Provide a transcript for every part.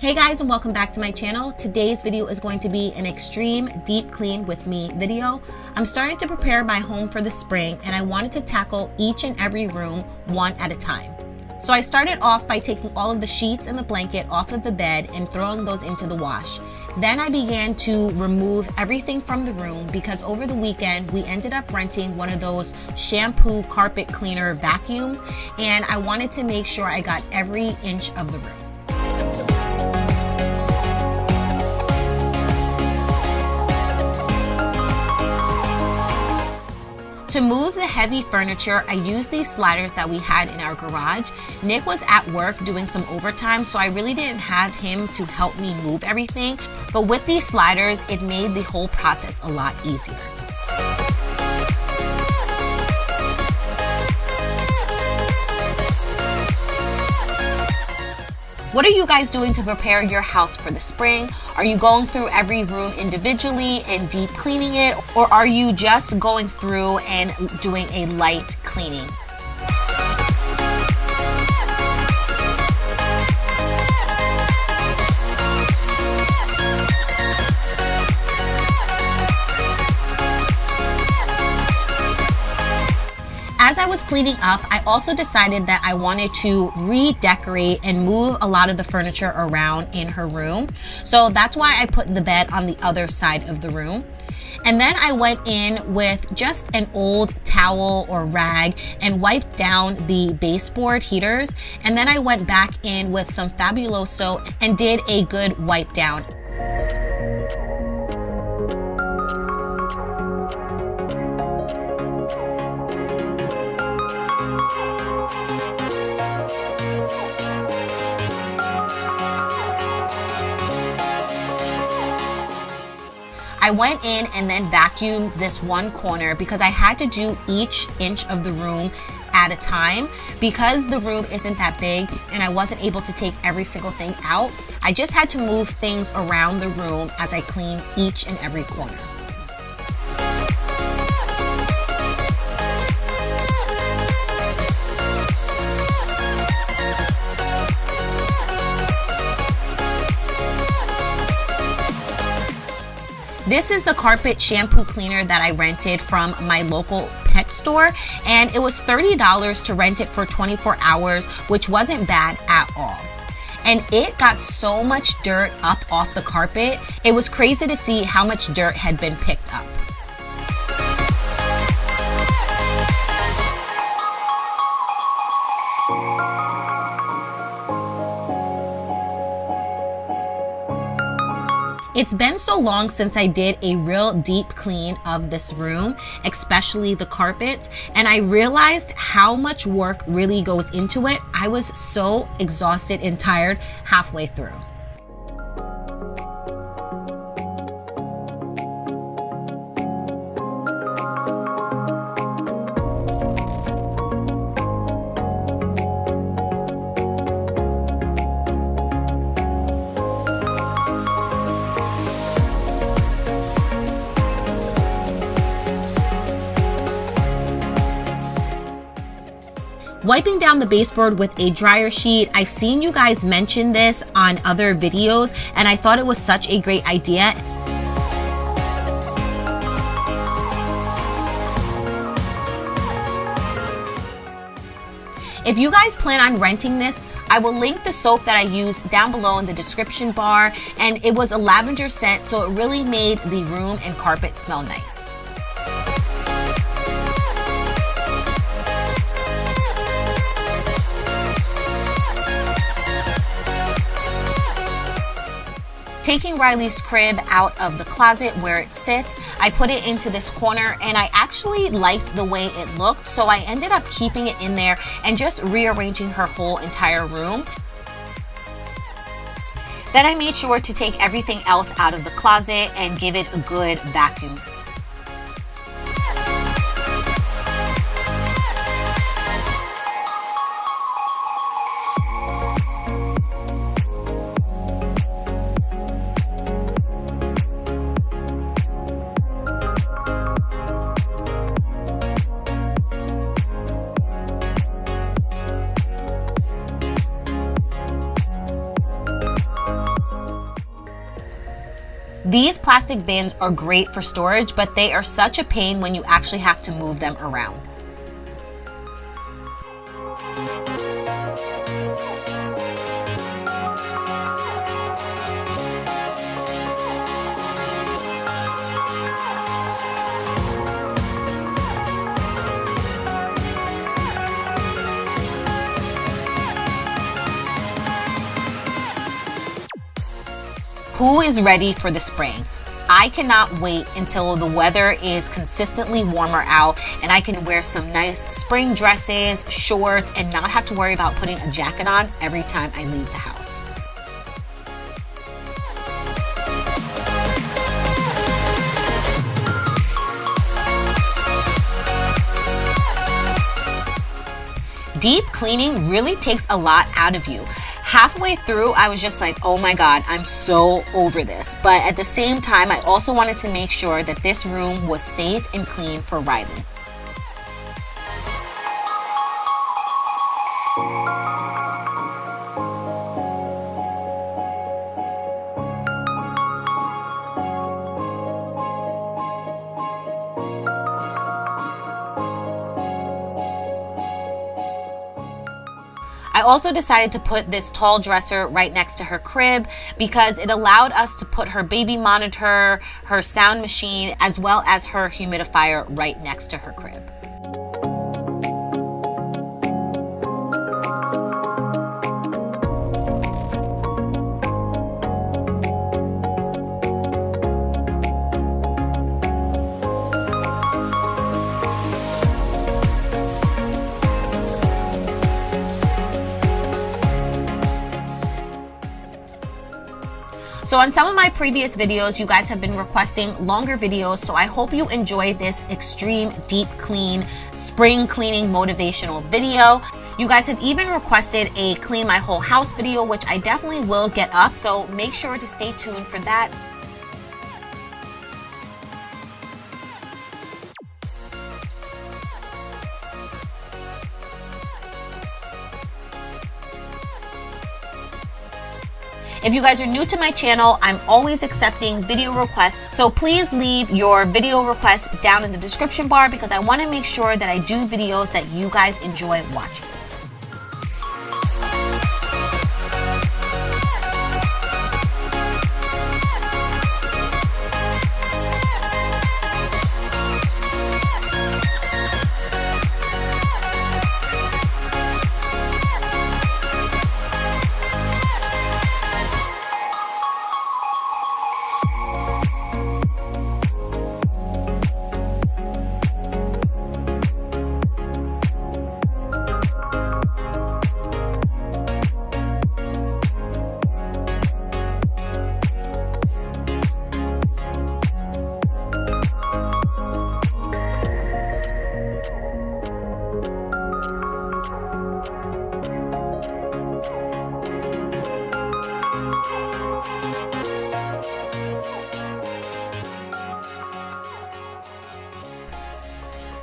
Hey guys, and welcome back to my channel. Today's video is going to be an extreme deep clean with me video. I'm starting to prepare my home for the spring and I wanted to tackle each and every room one at a time. So I started off by taking all of the sheets and the blanket off of the bed and throwing those into the wash. Then I began to remove everything from the room because over the weekend we ended up renting one of those shampoo carpet cleaner vacuums, and I wanted to make sure I got every inch of the room. To move the heavy furniture, I used these sliders that we had in our garage. Nick was at work doing some overtime, so I really didn't have him to help me move everything. But with these sliders, it made the whole process a lot easier. What are you guys doing to prepare your house for the spring? Are you going through every room individually and deep cleaning it, or are you just going through and doing a light cleaning? As I was cleaning up, I also decided that I wanted to redecorate and move a lot of the furniture around in her room. So that's why I put the bed on the other side of the room. And then I went in with just an old towel or rag and wiped down the baseboard heaters. And then I went back in with some Fabuloso and did a good wipe down. I went in and then vacuumed this one corner because I had to do each inch of the room at a time. Because the room isn't that big and I wasn't able to take every single thing out, I just had to move things around the room as I cleaned each and every corner. This is the carpet shampoo cleaner that I rented from my local pet store, and it was $30 to rent it for 24 hours, which wasn't bad at all. And it got so much dirt up off the carpet. It was crazy to see how much dirt had been picked up. It's been so long since I did a real deep clean of this room, especially the carpets, and I realized how much work really goes into it. I was so exhausted and tired halfway through. Wiping down the baseboard with a dryer sheet, I've seen you guys mention this on other videos, and I thought it was such a great idea. If you guys plan on renting this, I will link the soap that I used down below in the description bar, and it was a lavender scent, so it really made the room and carpet smell nice. Taking Rylee's crib out of the closet where it sits, I put it into this corner, and I actually liked the way it looked, so I ended up keeping it in there and just rearranging her whole entire room. Then I made sure to take everything else out of the closet and give it a good vacuum. These plastic bins are great for storage, but they are such a pain when you actually have to move them around. Who is ready for the spring? I cannot wait until the weather is consistently warmer out and I can wear some nice spring dresses, shorts, and not have to worry about putting a jacket on every time I leave the house. Deep cleaning really takes a lot out of you. Halfway through, I was just like, oh my God, I'm so over this. But at the same time, I also wanted to make sure that this room was safe and clean for Rylee. I also decided to put this tall dresser right next to her crib because it allowed us to put her baby monitor, her sound machine, as well as her humidifier right next to her crib. So on some of my previous videos, you guys have been requesting longer videos, so I hope you enjoy this extreme deep clean spring cleaning motivational video. You guys have even requested a clean my whole house video, which I definitely will get up, so make sure to stay tuned for that. If you guys are new to my channel, I'm always accepting video requests, so please leave your video requests down in the description bar because I want to make sure that I do videos that you guys enjoy watching.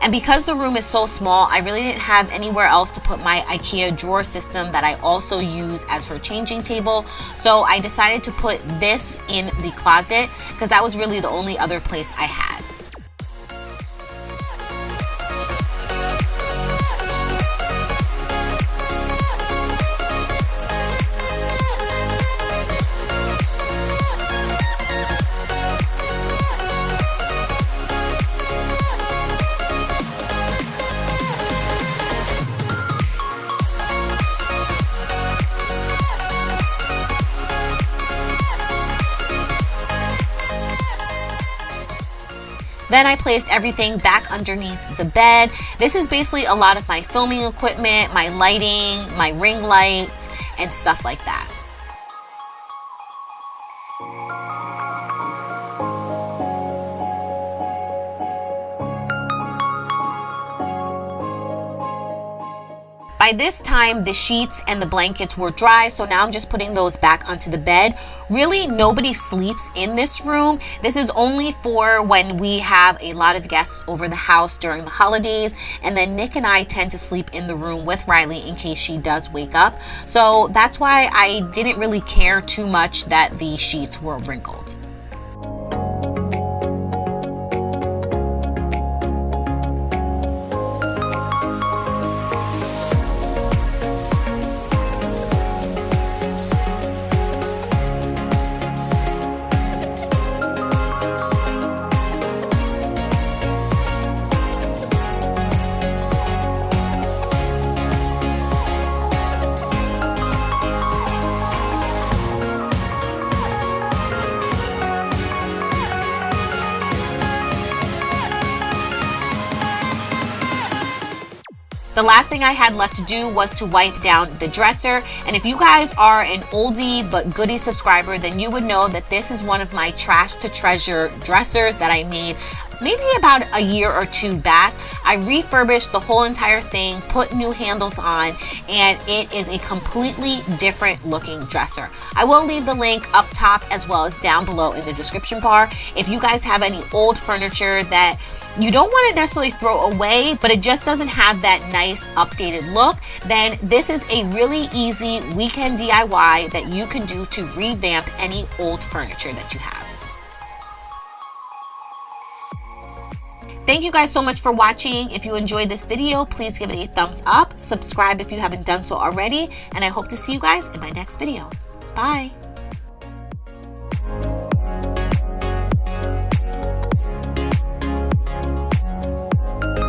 And because the room is so small, I really didn't have anywhere else to put my IKEA drawer system that I also use as her changing table. So I decided to put this in the closet because that was really the only other place I had. Then I placed everything back underneath the bed. This is basically a lot of my filming equipment, my lighting, my ring lights, and stuff like that. By this time, the sheets and the blankets were dry, so now I'm just putting those back onto the bed. Really, nobody sleeps in this room. This is only for when we have a lot of guests over the house during the holidays, and then Nick and I tend to sleep in the room with Rylee in case she does wake up. So that's why I didn't really care too much that the sheets were wrinkled. The last thing I had left to do was to wipe down the dresser. And if you guys are an oldie but goodie subscriber, then you would know that this is one of my trash to treasure dressers that I made maybe about a year or two back. I refurbished the whole entire thing, put new handles on, and it is a completely different looking dresser. I will leave the link up top as well as down below in the description bar. If you guys have any old furniture that you don't want to necessarily throw away, but it just doesn't have that nice updated look, then this is a really easy weekend DIY that you can do to revamp any old furniture that you have. Thank you guys so much for watching. If you enjoyed this video, please give it a thumbs up, subscribe if you haven't done so already, and I hope to see you guys in my next video. Bye.